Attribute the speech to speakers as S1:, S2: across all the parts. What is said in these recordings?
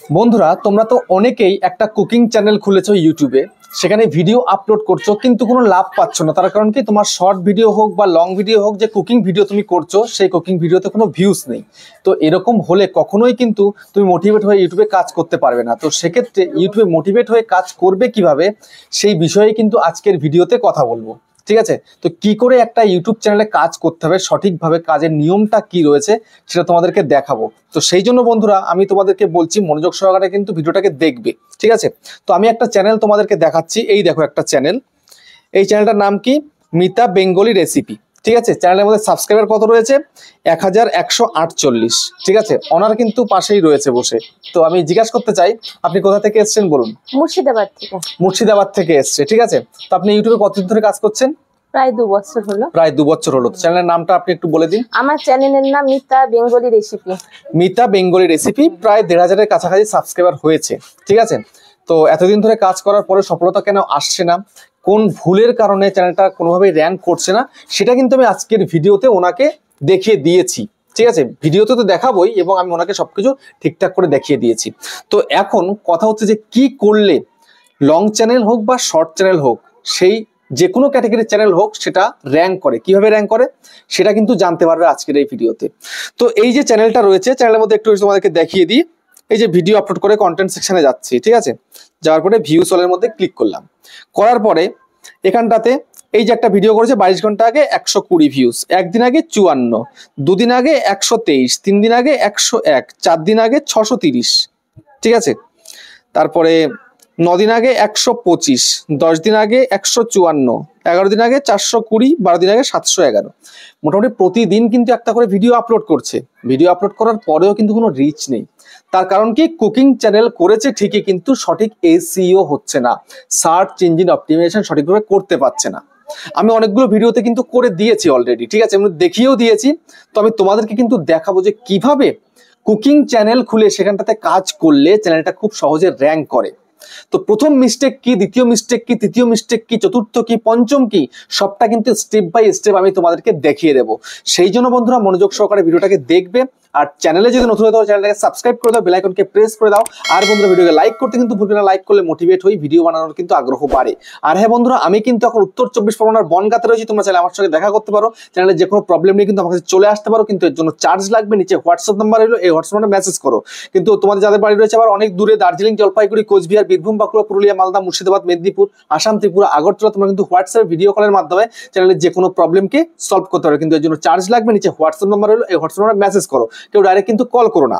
S1: বন্ধুরা তোমরা তো অনেকেই একটা কুকিং চ্যানেল খুলেছো ইউটিউবে, সেখানে ভিডিও আপলোড করছো কিন্তু কোনো লাভ পাচ্ছ না। তার কারণ কি, তোমার শর্ট ভিডিও হোক বা লং ভিডিও হোক, যে কুকিং ভিডিও তুমি করছো সেই কুকিং ভিডিওতে কোনো ভিউজ নেই। তো এরকম হলে কখনোই কিন্তু তুমি মোটিভেট হয়ে ইউটিউবে কাজ করতে পারবে না। তো সেক্ষেত্রে ইউটিউবে মোটিভেট হয়ে কাজ করবে কিভাবে, সেই বিষয়ে কিন্তু আজকের ভিডিওতে কথা বলবো। ঠিক আছে, তো কি করে একটা ইউটিউব চ্যানেলে কাজ করতে হবে, সঠিকভাবে কাজের নিয়মটা কি রয়েছে সেটা তোমাদেরকে দেখাবো। তো সেই জন্য বন্ধুরা আমি তোমাদেরকে বলছি মনোযোগ সহকারে কিন্তু ভিডিওটাকে দেখবে। ঠিক আছে, তো আমি একটা চ্যানেল তোমাদেরকে দেখাচ্ছি। এই দেখো একটা চ্যানেল, এই চ্যানেলটার নাম কি, মিতা বেঙ্গলি রেসিপি। ঠিক আছে, চ্যানেলের মধ্যে সাবস্ক্রাইবার কত রয়েছে, 1148। ঠিক আছে, অনার কিন্তু পাশেই রয়েছে বসে। তো আমি জিজ্ঞাসা করতে চাই, আপনি কোথা থেকে এসেছেন বলুন?
S2: মুর্শিদাবাদ থেকে।
S1: মুর্শিদাবাদ থেকে এসছে। ঠিক আছে, তো আপনি ইউটিউবে কতদিন ধরে কাজ করছেন?
S2: প্রায় 2 বছর হলো।
S1: প্রায় 2 বছর হলো। চ্যানেলের নামটা আপনি একটু বলে দিন।
S2: আমার চ্যানেলের নাম Mita Bengali recipe.
S1: Mita Bengali recipe, প্রায় 1500-এর কাছাকাছি সাবস্ক্রাইবার হয়েছে। ঠিক আছে, তো এতদিন ধরে কাজ করার পরে সফলতা কেন আসছে না, কোন ভুলের কারণে চ্যানেলটা কোনোভাবেই র্যাঙ্ক করছে না, সেটা কিন্তু আমি আজকের ভিডিওতে ওনাকে দেখিয়ে দিয়েছি। ঠিক আছে, ভিডিওতে তো দেখাবোই এবং আমি ওনাকে সবকিছু ঠিকঠাক করে দেখিয়ে দিয়েছি। তো এখন কথা হচ্ছে যে কি করলে লং চ্যানেল হোক বা শর্ট চ্যানেল হোক, সেই যে কোনো ক্যাটাগরির চ্যানেল হোক, সেটা র্যাঙ্ক করে, কিভাবে র্যাঙ্ক করে সেটা কিন্তু জানতে পারবে আজকের এই ভিডিওতে। তো এই যে চ্যানেলটা রয়েছে, চ্যানেলের মধ্যে একটু তোমাদেরকে দেখিয়ে দিই। এই যে ভিডিও আপলোড করে কন্টেন্ট সেকশনে যাচ্ছি। ঠিক আছে, যাওয়ার পরে ভিউজ অলের মধ্যে ক্লিক করলাম। করার পরে এখানটাতে এই যে একটা ভিডিও করেছে 22 ঘন্টা আগে 120 ভিউজ, একদিন আগে 54, দুদিন আগে 123, 3 দিন আগে 101, 4 দিন আগে 630। ঠিক আছে, তারপরে 9 দিন আগে 125, 10 দিন আগে 154, 11 দিন আগে 420, 12 দিন আগে 711। মোটামুটি প্রতিদিন কিন্তু একটা করে ভিডিও আপলোড করছে। ভিডিও আপলোড করার পরেও কিন্তু কোনো রিচ নেই। তার কারণ কি, কুকিং চ্যানেল করেছে ঠিকই কিন্তু সঠিক এসইও হচ্ছে না, সার্চ ইঞ্জিন অপটিমাইজেশন সঠিকভাবে করতে পারছে না। আমি অনেকগুলো ভিডিওতে কিন্তু করে দিয়েছি অলরেডি। ঠিক আছে, আমি দেখিয়েও দিয়েছি। তো আমি তোমাদেরকে কিন্তু দেখাবো যে কিভাবে কুকিং চ্যানেল খুলে সেখানটাতে কাজ করলে চ্যানেলটা খুব সহজে র্যাঙ্ক করে। তো প্রথম মিস্টেক কি, দ্বিতীয় মিস্টেক কি, তৃতীয় মিস্টেক কি, চতুর্থ কি, পঞ্চম কি, সবটা কিন্তু স্টেপ বাই স্টেপ আমি তোমাদেরকে দেখিয়ে দেবো। সেই জন্য বন্ধুরা মনোযোগ সহকারে ভিডিওটাকে দেখবে। আর চ্যানেলে যদি নতুন হয়ে থাকো চ্যানেলটাকে সাবস্ক্রাইব করে দাও, বেল আইকনকে প্রেস করে দাও। আর বন্ধুরা ভিডিওকে লাইক করতে কিন্তু ভুলবে না, লাইক করলে মোটিভেট হই, ভিডিও বানানোর কিন্তু আগ্রহ বাড়ে। আর হ্যাঁ বন্ধুরা, আমি কিন্তু এখন উত্তর 24 পরগনার বনগাঁতে রয়েছি। তোমরা চাইলে আমার সঙ্গে দেখা করতে পারো, চ্যানেলে যে কোনো প্রবলেম নিয়ে কিন্তু আমার কাছে চলে আসতে পারো। কিন্তু এর জন্য চার্জ লাগবে। নিচে হোয়াটসঅ্যাপ নাম্বার হলো, এই হোয়াটসঅ্যাপ নাম্বারে মেসেজ করো। কিন্তু তোমাদের যাদের বাড়ি রয়েছে আবার অনেক দূরে, দার্জিলিং, জলপাইগুড়ি, কোচবিহার, বীরভূম, বাঁকুড়া, পুরুলিয়া, মালদা, মুর্শিদাবাদ, মেদিনীপুর, আসাম, ত্রিপুরা, আগরতলা, তোমরা কিন্তু হোয়াটসঅ্যাপে ভিডিও কলের মাধ্যমে চ্যানেলের যে কোনো প্রবলেমকে সলভ করতে পারো। কিন্তু এর জন্য চার্জ লাগবে। নিচে হোয়াটসঅ্যাপ নাম্বার হলো, এই হোয়াটসঅ্যাপ নাম্বারে মেসেজ করো, কেউ ডাইরেক্ট কিন্তু কল করো না।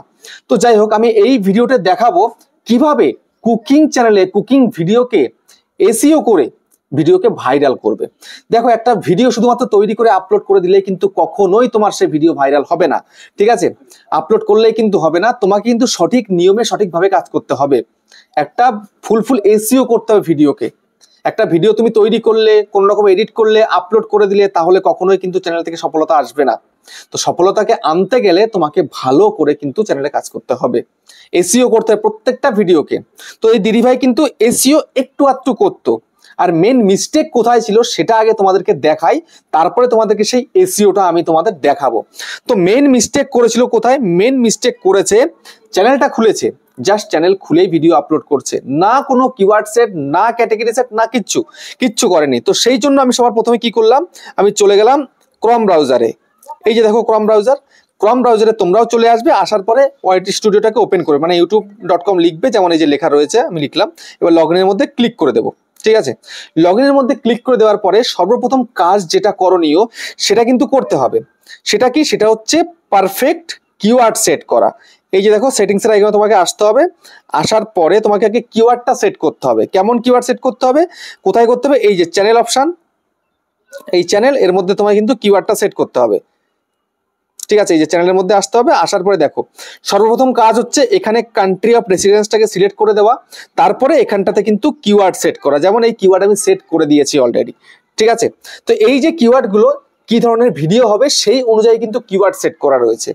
S1: তো যাই হোক, আমি এই ভিডিওতে দেখাবো কিভাবে কুকিং চ্যানেলে কুকিং ভিডিওকে এসইও করে ভিডিওকে ভাইরাল করবে। দেখো, একটা ভিডিও শুধুমাত্র তৈরি করে আপলোড করে দিলে কিন্তু কখনোই তোমার সেই ভিডিও ভাইরাল হবে না। ঠিক আছে, আপলোড করলেই কিন্তু হবে না, তোমাকে কিন্তু সঠিক নিয়মে সঠিকভাবে কাজ করতে হবে। একটা ফুল এসইও করতে হবে ভিডিওকে। একটা ভিডিও তুমি তৈরি করলে, কোন রকম এডিট করলে, আপলোড করে দিলে, তাহলে কখনোই কিন্তু চ্যানেল থেকে সফলতা আসবে না। তো সফলতাকে আনতে গেলে তোমাকে ভালো করে কিন্তু চ্যানেলে কাজ করতে হবে, এসইও করতে হবে প্রত্যেকটা ভিডিওকে। তো এই দিদিভাই কিন্তু এসইও একটু আধটু করতো। আর মেন মিস্টেক কোথায় ছিল সেটা আগে তোমাদেরকে দেখাই, তারপরে তোমাদেরকে সেই এসইওটা আমি তোমাদের দেখাবো। তো মেন মিস্টেক করেছিল কোথায়? মেন মিস্টেক করেছে, চ্যানেলটা খুলেছে, জাস্ট চ্যানেল খুলেই ভিডিও আপলোড করছে, না কোনো কিওয়ার্ড সেট, না ক্যাটাগরি সেট, না কিচ্ছু করেনি। তো সেই জন্য আমি সবার প্রথমে কি করলাম, আমি চলে গেলাম ক্রোম ব্রাউজারে। এই যে দেখো ক্রোম ব্রাউজারে তোমরাও চলে আসবে। আসার পরে ওয়াইটি স্টুডিওটাকে ওপেন করে, মানে youtube.com লিখবে, যেমন এই যে লেখা রয়েছে আমি লিখলাম। এবার লগ ইনের মধ্যে ক্লিক করে দেবো। ঠিক আছে, লগ ইনের মধ্যে ক্লিক করে দেওয়ার পরে সর্বপ্রথম কাজ যেটা করণীয় সেটা কিন্তু করতে হবে। সেটা কি? সেটা হচ্ছে পারফেক্ট কিওয়ার্ড সেট করা। এই যে দেখো সেটিংসের আইকনে তোমাকে আসতে হবে। আসার পরে তোমাকে আগে কিওয়ার্ডটা সেট করতে হবে। কেমন কিওয়ার্ড সেট করতে হবে, কোথায় করতে হবে? এই যে চ্যানেল অপশন, এই চ্যানেল, এর মধ্যে তোমাকে কিন্তু কিওয়ার্ডটা সেট করতে হবে। ঠিক আছে, এই যে চ্যানেলের মধ্যে আসতে হবে। আসার পরে দেখো সর্বপ্রথম কাজ হচ্ছে এখানে কান্ট্রি অফ রেসিডেন্সটাকে সিলেক্ট করে দেওয়া। তারপরে এখানটাতে কিন্তু কিওয়ার্ড সেট করা, যেমন এই কিওয়ার্ড আমি সেট করে দিয়েছি অলরেডি। ঠিক আছে, তো এই যে কিওয়ার্ডগুলো কি ধরনের ভিডিও হবে সেই অনুযায়ী কিন্তু কিওয়ার্ড সেট করা রয়েছে।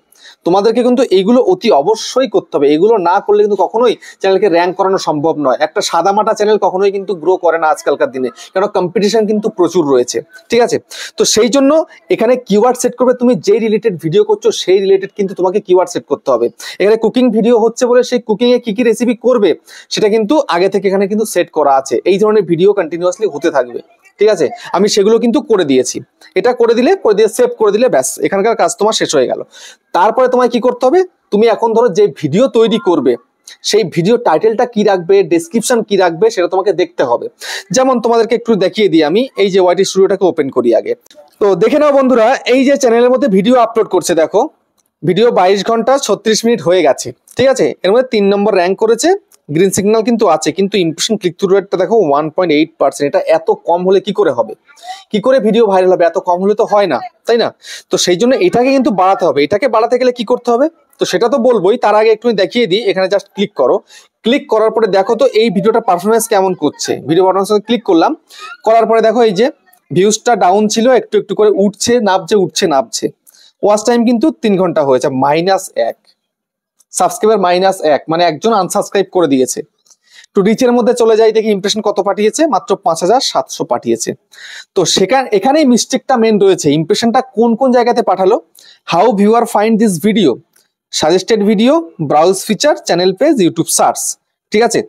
S1: তোমাদেরকে কিন্তু এইগুলো অতি অবশ্যই করতে হবে। এগুলো না করলে কিন্তু কখনোই চ্যানেলকে র্যাঙ্ক করানো সম্ভব নয়। একটা সাদামাটা চ্যানেল কখনোই কিন্তু গ্রো করে না আজকালকার দিনে, কারণ কম্পিটিশন কিন্তু প্রচুর রয়েছে। ঠিক আছে, তো সেই জন্য এখানে কিওয়ার্ড সেট করবে। তুমি যেই রিলেটেড ভিডিও করছো সেই রিলেটেড কিন্তু তোমাকে কিওয়ার্ড সেট করতে হবে। এখানে কুকিং ভিডিও হচ্ছে বলে সেই কুকিং এ কি কি রেসিপি করবে সেটা কিন্তু আগে থেকে এখানে কিন্তু সেট করা আছে। এই ধরনের ভিডিও কন্টিনিউয়াসলি হতে থাকবে। ঠিক আছে, আমি সেগুলো কিন্তু করে দিয়েছি। এটা করে দিয়ে সেভ করে দিলে ব্যাস, এখানকার কাজ তোমার শেষ হয়ে গেল। তারপরে তোমায় কি করতে হবে, তুমি এখন ধরো যে ভিডিও তৈরি করবে সেই ভিডিও টাইটেলটা কি রাখবে, ডেসক্রিপশন কি রাখবে সেটা তোমাকে দেখতে হবে। যেমন তোমাদেরকে একটু দেখিয়ে দিই, আমি এই যে ওয়াইটি স্টুডিওটাকে ওপেন করি আগে। তো দেখে নাও বন্ধুরা, এই যে চ্যানেলের মধ্যে ভিডিও আপলোড করছে, দেখো ভিডিও 22 ঘন্টা 36 মিনিট হয়ে গেছে। ঠিক আছে, এর মধ্যে 3 নম্বর র্যাঙ্ক করেছে, গ্রিন সিগন্যাল কিন্তু আছে, কিন্তু ইমপ্রেশন ক্লিক থ্রু রেটটা দেখো 1.8%। এটা এত কম হলে কি করে হবে, কি করে ভিডিও ভাইরাল হবে? এত কম হলে তো হয় না, তাই না? তো সেই জন্য এটাকে কিন্তু বাড়াতে হবে। এটাকে বাড়াতে গেলে কি করতে হবে তো সেটা তো বলবোই, তার আগে একটু দেখিয়ে দিই। এখানে জাস্ট ক্লিক করো, ক্লিক করার পরে দেখো তো এই ভিডিওটা পারফরমেন্স কেমন করছে। ভিডিও পারফরমেন্স ক্লিক করলাম, করার পরে দেখো এই যে ভিউজটা ডাউন ছিল, একটু একটু করে উঠছে নামছে উঠছে নামছে। ওয়াচ টাইম কিন্তু 3 ঘন্টা হয়েছে, -1 সাবস্ক্রাইবার -1, মানে একজন আনসাবস্ক্রাইব করে দিয়েছে। টু রিচের মধ্যে চলে যাই, দেখি ইমপ্রেশন কত পাঠিয়েছে, মাত্র 5700 পাঠিয়েছে। তো এখানেই মিস্টেকটা মেন রয়েছে। ইমপ্রেশনটা কোন কোন জায়গাতে পাঠালো, how viewer find this video, suggested video, browse feature, channel page, YouTube search. ঠিক আছে,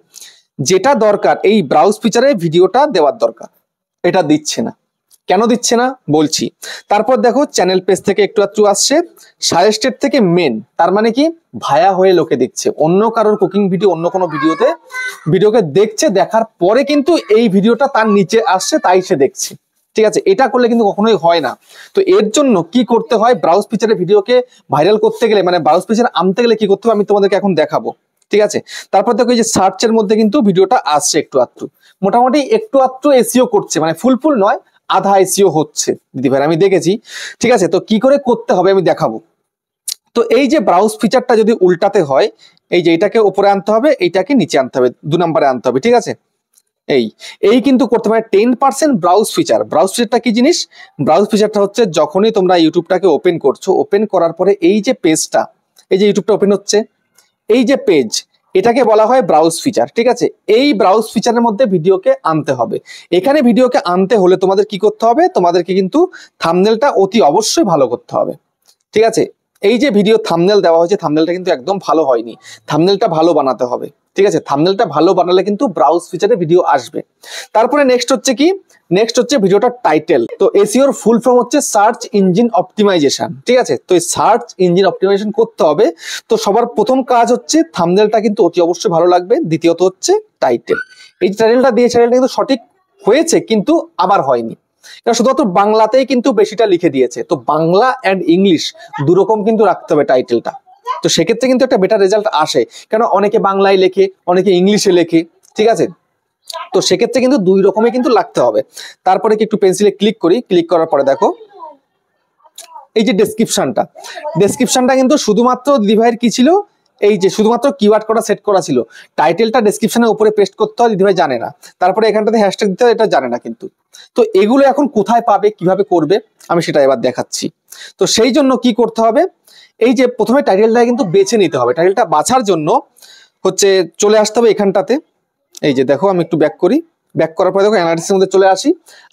S1: যেটা দরকার এই ব্রাউজ ফিচারে ভিডিওটা দেওয়ার দরকার, এটা দিচ্ছে না। কেন দিচ্ছে না বলছি। তারপর দেখো চ্যানেল পেজ থেকে একটু একটু আসছে, সাজেস্টেড থেকে মেন, তার মানে কি ভায়া হয়ে লোকে দেখছে, অন্য কারোর কুকিং ভিডিও অন্য কোনো ভিডিওকে দেখছে, দেখার পরে কিন্তু এই ভিডিওটা তার নিচে আসছে, তাই সে দেখছে। ঠিক আছে, এটা করলে কিন্তু কখনোই হয় না। তো এর জন্য কি করতে হয়, ব্রাউজ ফিচারে ভিডিওকে ভাইরাল করতে গেলে, মানে ব্রাউজ ফিচার আনতে গেলে কি করতে হবে আমি তোমাদেরকে এখন দেখাবো। ঠিক আছে, তারপর দেখো এই যে সার্চের মধ্যে কিন্তু ভিডিওটা আসছে একটু আধটু, মোটামুটি একটু আধটু এসইও করছে, মানে ফুল নয়, আধা এসইও হচ্ছে দিদি ভাই, আমি দেখেছি। ঠিক আছে, তো কি করে করতে হবে আমি দেখাবো। তো এই যে ব্রাউজ ফিচারটা যদি উল্টাতে হয়, এই যে এটাকে উপরে আনতে হবে, এইটাকে নিচে আনতে হবে, 2 নম্বরে আনতে হবে। ঠিক আছে, এই কিন্তু করতে পারে 10% ব্রাউজ ফিচার। ব্রাউজ ফিচারটা কি জিনিস, ব্রাউজ ফিচারটা হচ্ছে যখনই তোমরা ইউটিউবটাকে ওপেন করছো, ওপেন করার পরে এই যে পেজটা, এই যে ইউটিউবটা ওপেন হচ্ছে, এই যে পেজ, এটাকে বলা হয় ব্রাউজ ফিচার। ঠিক আছে, এই ব্রাউজ ফিচারের মধ্যে ভিডিওকে আনতে হবে। এখানে ভিডিওকে আনতে হলে তোমাদের কি করতে হবে, তোমাদেরকে কিন্তু থাম্বনেলটা অতি অবশ্যই ভালো করতে হবে। ঠিক আছে, এই যে ভিডিও থাম্বনেল দেওয়া হয়েছে, থাম্বনেলটা কিন্তু একদম ভালো হয়নি, থাম্বনেলটা ভালো বানাতে হবে। ঠিক আছে, থাম্বনেলটা ভালো বানালে কিন্তু ব্রাউজ ফিচারে ভিডিও আসবে। তারপরে নেক্সট হচ্ছে কি, নেক্সট হচ্ছে ভিডিওটার টাইটেল। তো এসইওর ফুল ফর্ম হচ্ছে সার্চ ইঞ্জিন অপটিমাইজেশন। ঠিক আছে, তো এই সার্চ ইঞ্জিন অপটিমাইজেশন করতে হবে। তো সবার প্রথম কাজ হচ্ছে থাম্বনেলটা কিন্তু অতি অবশ্যই ভালো লাগবে, দ্বিতীয়ত হচ্ছে টাইটেল। এই টাইটেলটা দিয়ে চ্যানেলটা কিন্তু সঠিক হয়েছে, কিন্তু আবার হয়নি, কারণ শুধুমাত্র বাংলাতেই কিন্তু বেশিটা লিখে দিয়েছে। তো বাংলা অ্যান্ড ইংলিশ দুরকম কিন্তু রাখতে হবে টাইটেলটা। তো সেক্ষেত্রে কিন্তু একটা বেটার রেজাল্ট আসে, কেন অনেকে বাংলায় লেখে, অনেকে ইংলিশে লেখে। ঠিক আছে, তো সেক্ষেত্রে কিন্তু 2 রকমই কিন্তু লাগতে হবে। তারপরে কি একটু পেন্সিলে ক্লিক করি, ক্লিক করার পরে দেখো এই যে ডেসক্রিপশনটা কিন্তু শুধুমাত্র দিদিভাইয়ের কি ছিল, এই যে শুধুমাত্র কিওয়ার্ড করা সেট করা ছিল, টাইটেলটা ডেসক্রিপশনের উপরে পেস্ট করতে হয়, দিদিভাই জানে না। তারপরে এখানটাতে হ্যাশট্যাগ দিতে হয়, এটা জানে না কিন্তু। তো এগুলো এখন কোথায় পাবে, কিভাবে করবে আমি সেটা এবার দেখাচ্ছি। তো সেই জন্য কি করতে হবে, এই যে প্রথমে টাইটেলটা কিন্তু বেছে নিতে হবে। টাইটেলটা বাছার জন্য হচ্ছে চলে আসতে হবে এখানটাতে, এই যে দেখো আমি একটু ব্যাক করি, ব্যাক করার পরে দেখো অ্যানালিসিসের মধ্যে চলে আসি।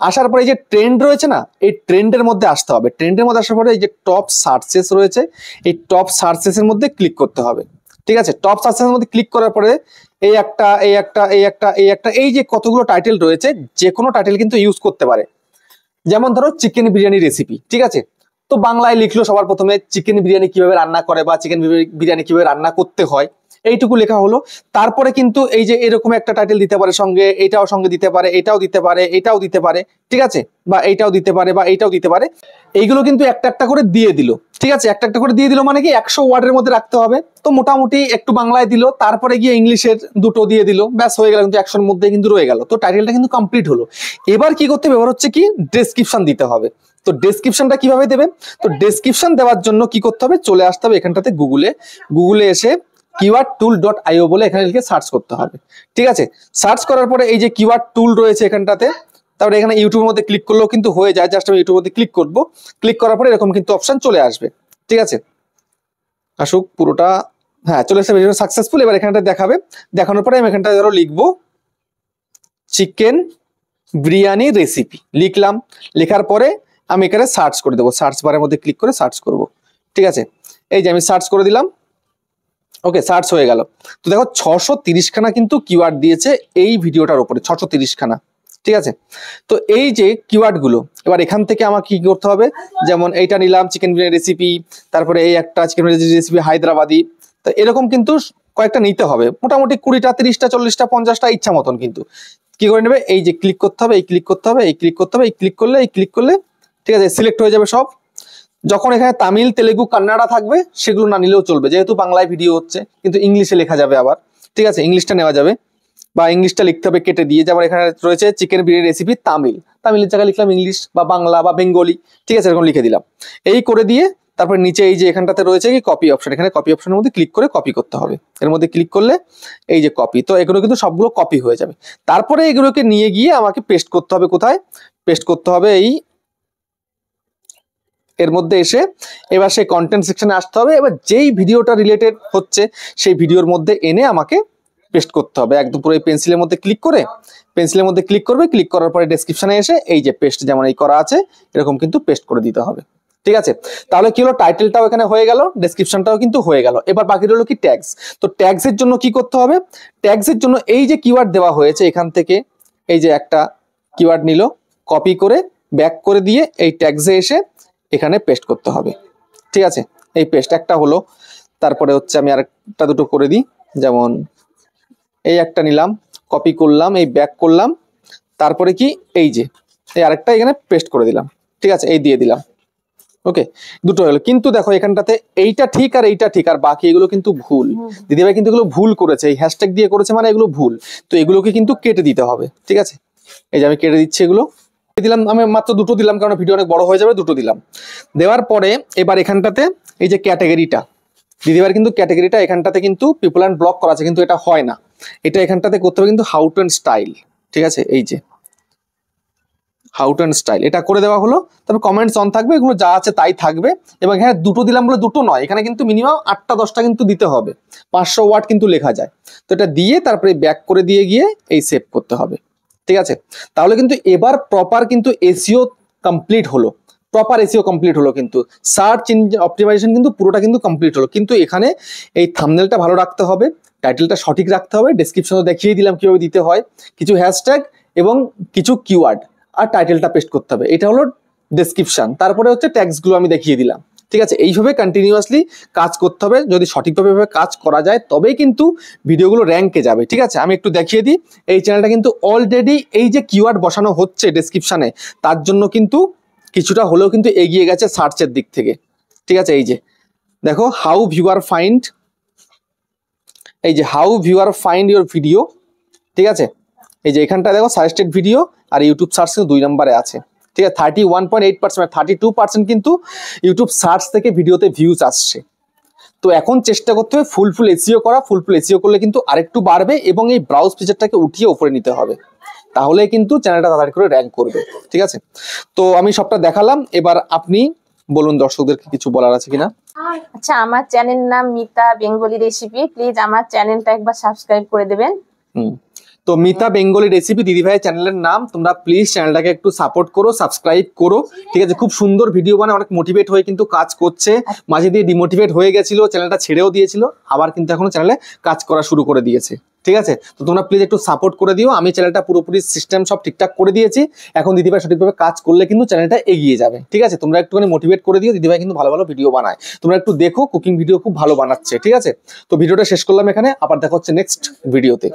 S1: আসার পরে এই যে ট্রেন্ড রয়েছে না, এই ট্রেন্ডের মধ্যে আসতে হবে। ট্রেন্ডের মধ্যে আসার পরে এই যে টপ সার্চেস রয়েছে, এই টপ সার্চেসের মধ্যে ক্লিক করতে হবে। ঠিক আছে, টপ সার্চেসের মধ্যে ক্লিক করার পরে এই একটা এই যে কতগুলো টাইটেল রয়েছে, যে কোনো টাইটেল কিন্তু ইউজ করতে পারে। যেমন ধরো চিকেন বিরিয়ানি রেসিপি। ঠিক আছে, তো বাংলায় লিখলো সবার প্রথমে চিকেন বিরিয়ানি কিভাবে রান্না করে বা চিকেন বিরিয়ানি কিভাবে রান্না করতে হয়, এইটুকু লেখা হলো। তারপরে কিন্তু এই যে এরকম একটা টাইটেল দিতে পারে, সঙ্গে এটাও সঙ্গে দিতে পারে, এটাও দিতে পারে, এটাও দিতে পারে। ঠিক আছে, বা এইটাও দিতে পারে বা এইটাও দিতে পারে। এইগুলো কিন্তু একটা একটা করে দিয়ে দিল। ঠিক আছে, একটা একটা করে দিয়ে দিল মানে কি 100 ওয়ার্ডের মধ্যে রাখতে হবে। তো মোটামুটি একটু বাংলায় দিল, তারপরে গিয়ে ইংলিশের 2টো দিয়ে দিল, ব্যাস হয়ে গেল, কিন্তু 100-র মধ্যে কিন্তু রয়ে গেল। তো টাইটেলটা কিন্তু কমপ্লিট হলো। এবার কি করতে হবে, এবার হচ্ছে কি ডেসক্রিপশন দিতে হবে। তো ডেসক্রিপশনটা কিভাবে দেবে, তো ডেসক্রিপশন দেওয়ার জন্য কি করতে হবে, চলে আসতে হবে এখানটাতে গুগলে এসে keywordtool.io বলে এখানে লিখে সার্চ করতে হবে। ঠিক আছে, সার্চ করার পরে এই যে কিওয়ার্ড টুল রয়েছে এখানটাতে, তারপরে এখানে ইউটিউবের মধ্যে ক্লিক করলেও কিন্তু হয়ে যায়। জাস্ট আমি ইউটিউবের মধ্যে ক্লিক করব, ক্লিক করার পরে এরকম কিন্তু অপশন চলে আসবে। ঠিক আছে, আসুক পুরোটা। হ্যাঁ, চলে এসেছে, ভিডিও সাকসেসফুল। এবার এখানটা দেখাবে, দেখানোর পরে আমি এখানটা ধরো লিখবো চিকেন বিরিয়ানি রেসিপি, লিখলাম। লেখার পরে আমি এখানে সার্চ করে দেবো, সার্চ বারের মধ্যে ক্লিক করে সার্চ করব। ঠিক আছে, এই যে আমি সার্চ করে দিলাম। ওকে, সার্চ হয়ে গেল। তো দেখো 630 খানা কিন্তু কিওয়ার্ড দিয়েছে এই ভিডিওটার উপরে, 630 খানা। ঠিক আছে, তো এই যে কিওয়ার্ড গুলো, এবার এখান থেকে আমাকে কি করতে হবে, যেমন এইটা নিলাম চিকেন বিরিয়ানি রেসিপি, তারপরে এই একটা চিকেন বিরিয়ানি রেসিপি হায়দ্রাবাদি। তো এরকম কিন্তু কয়েকটা নিতে হবে, মোটামুটি 20টা 30টা 40টা 50টা ইচ্ছা মতন। কিন্তু কি করে নেবে, এই যে ক্লিক করতে হবে, এই ক্লিক করতে হবে, এই ক্লিক করতে হবে, এই ক্লিক করলে, এই ক্লিক করলে, ঠিক আছে, সিলেক্ট হয়ে যাবে সব। যখন এখানে তামিল, তেলেগু, কান্নাড়া থাকবে সেগুলো না নিলেও চলবে, যেহেতু বাংলায় ভিডিও হচ্ছে, কিন্তু ইংলিশে লেখা যাবে আবার। ঠিক আছে, ইংলিশটা নেওয়া যাবে, বা ইংলিশটা লিখতে হবে কেটে দিয়ে। যেমন এখানে রয়েছে চিকেন বিরিয়ানি রেসিপি তামিল, তামিলের জায়গায় লিখলাম ইংলিশ বা বাংলা বা বেঙ্গলি। ঠিক আছে, এরকম লিখে দিলাম। এই করে দিয়ে তারপর নিচে এই যে এখানটাতে রয়েছে কি কপি অপশন, এখানে কপি অপশনের মধ্যে ক্লিক করে কপি করতে হবে। এর মধ্যে ক্লিক করলে এই যে কপি, তো এগুলো কিন্তু সবগুলো কপি হয়ে যাবে। তারপরে এগুলোকে নিয়ে গিয়ে আমাকে পেস্ট করতে হবে। কোথায় পেস্ট করতে হবে, এই এর মধ্যে এসে এবার সেই কন্টেন্ট সেকশনে আসতে হবে। এবার যেই ভিডিওটা রিলেটেড হচ্ছে সেই ভিডিওর মধ্যে এনে আমাকে পেস্ট করতে হবে। একদম পুরো এই পেন্সিলের মধ্যে ক্লিক করে, পেন্সিলের মধ্যে ক্লিক করবে, ক্লিক করার পরে ডেসক্রিপশনে এসে এই যে পেস্ট যেমন এই করা আছে এরকম কিন্তু পেস্ট করে দিতে হবে। ঠিক আছে, তাহলে কি হলো, টাইটেলটাও এখানে হয়ে গেল, ডেসক্রিপশনটাও কিন্তু হয়ে গেল। এবার বাকি রইল কি ট্যাগস। তো ট্যাগসের জন্য কি করতে হবে, ট্যাগসের জন্য এই যে কিওয়ার্ড দেওয়া হয়েছে এখান থেকে এই যে একটা কিওয়ার্ড নিল, কপি করে ব্যাক করে দিয়ে এই ট্যাগসে এসে এখানে পেস্ট করতে হবে। ঠিক আছে, এই পেস্ট একটা হলো। তারপরে হচ্ছে আমি আরেকটা দুটো করে দিই, যেমন এই একটা নিলাম, কপি করলাম, এই ব্যাক করলাম, তারপরে কি এই যে এই আরেকটা এখানে পেস্ট করে দিলাম। ঠিক আছে, এই দিয়ে দিলাম। ওকে, দুটো হলো। কিন্তু দেখো এখানটাতে এইটা ঠিক আর এইটা ঠিক, আর বাকি এগুলো কিন্তু ভুল। দিদিভাই কিন্তু এগুলো ভুল করেছে, এই হ্যাশট্যাগ দিয়ে করেছে মানে এগুলো ভুল। তো এগুলোকে কিন্তু কেটে দিতে হবে। ঠিক আছে, এই যে আমি কেটে দিচ্ছি এগুলো দিলাম। আমি মাত্র দুটো দিলাম কারণ ভিডিও অনেক বড় হয়ে যাবে, দুটো দিলাম। দেওয়ার পরে এবার এখানটাতে এই যে ক্যাটাগরিটা, দিদিভাইয়ের কিন্তু ক্যাটাগরিটা এখানটাতে কিন্তু পিপল অ্যান্ড ব্লগ করা আছে, কিন্তু এটা হয় না। এটা এখানটাতে করতে হবে কিন্তু হাউ টু অ্যান্ড স্টাইল। ঠিক আছে, এই যে হাউ টু অ্যান্ড স্টাইল এটা করে দেওয়া হলো। তবে কমেন্টস অন থাকবে, এগুলো যা আছে তাই থাকবে। এবং হ্যাঁ, দুটো দিলাম বলে দুটো নয়, এখানে কিন্তু মিনিমাম 8টা 10টা কিন্তু দিতে হবে, 500 ওয়ার্ড কিন্তু লেখা যায়। তো এটা দিয়ে তারপরে ব্যাক করে দিয়ে গিয়ে এই সেভ করতে হবে। ঠিক আছে, তাহলে কিন্তু এবার প্রপার কিন্তু এসইও কমপ্লিট হলো, প্রপার এসইও কমপ্লিট হলো। কিন্তু সার্চ ইঞ্জিন অপটিমাইজেশন কিন্তু পুরোটা কিন্তু কমপ্লিট হলো। কিন্তু এখানে এই থাম্বনেলটা ভালো রাখতে হবে, টাইটেলটা সঠিক রাখতে হবে, ডেসক্রিপশনে দেখিয়ে দিলাম কিভাবে দিতে হয়, কিছু হ্যাশট্যাগ এবং কিছু কিওয়ার্ড, আর টাইটেলটা পেস্ট করতে হবে। এটা হলো ডেসক্রিপশন। তারপরে হচ্ছে ট্যাগসগুলো আমি দেখিয়ে দিলাম। ঠিক আছে, এইভাবে কন্টিনিউয়াসলি কাজ করতে হবে। যদি সঠিকভাবে কাজ করা যায় তবেই কিন্তু ভিডিওগুলো র্যাঙ্কে যাবে। ঠিক আছে, আমি একটু দেখিয়ে দিই। এই চ্যানেলটা কিন্তু অলরেডি এই যে কিওয়ার্ড বসানো হচ্ছে ডেসক্রিপশনে, তার জন্য কিন্তু কিছুটা হলেও কিন্তু এগিয়ে গেছে সার্চের দিক থেকে। ঠিক আছে, এই যে দেখো হাউ ভিউয়ার ফাইন্ড, এই যে how viewer find your video. ঠিক আছে, এই যে এখানটা দেখো সাজেস্টেড ভিডিও আর ইউটিউব সার্চ কিন্তু 2 নম্বরে আছে। ঠিক আছে, 31.8%, 32% কিন্তু ইউটিউব সার্চ থেকে ভিডিওতে ভিউজ আসছে। তো এখন চেষ্টা করতে হবে ফুল এসইও করা। ফুল এসইও করলে কিন্তু আরেকটু বাড়বে, এবং এই ব্রাউজ ফিচারটাকে উঠিয়ে উপরে নিতে হবে, তাহলে কিন্তু চ্যানেলটা তাড়াতাড়ি করে র্যাঙ্ক করবে। ঠিক আছে, তো আমি সবটা দেখালাম। এবার আপনি বলুন দর্শকদেরকে কিছু বলার আছে কিনা।
S2: আচ্ছা, আমার চ্যানেল নাম মিতা বেঙ্গলি রেসিপি, প্লিজ আমার চ্যানেলটা একবার সাবস্ক্রাইব করে দেবেন।
S1: তো মিতা বেঙ্গলি রেসিপি দিদিভাইয়ের চ্যানেলের নাম, তোমরা প্লিজ চ্যানেলটাকে একটু সাপোর্ট করো, সাবস্ক্রাইব করো। ঠিক আছে, খুব সুন্দর ভিডিও বানায়, অনেক মোটিভেট হয়ে কিন্তু কাজ করছে। মাঝে দিয়ে ডিমোটিভেট হয়ে গেছিল, চ্যানেলটা ছেড়েও দিয়েছিল, আবার কিন্তু এখনো চ্যানেলে কাজ করা শুরু করে দিয়েছে। ঠিক আছে, তো তোমরা প্লিজ একটু সাপোর্ট করে দিও। আমি চ্যানেলটা পুরোপুরি সিস্টেম সব ঠিকঠাক করে দিয়েছি, এখন দিদিভাই সঠিকভাবে কাজ করলে কিন্তু চ্যানেলটা এগিয়ে যাবে। ঠিক আছে, তোমরা একটুখানি মোটিভেট করে দিও, দিদিভাই কিন্তু ভালো ভালো ভিডিও বানায়, তোমরা একটু দেখো, কুকিং ভিডিও খুব ভালো বানাচ্ছে। ঠিক আছে, তো ভিডিওটা শেষ করলাম এখানে, আবার দেখা হচ্ছে নেক্সট ভিডিওতে।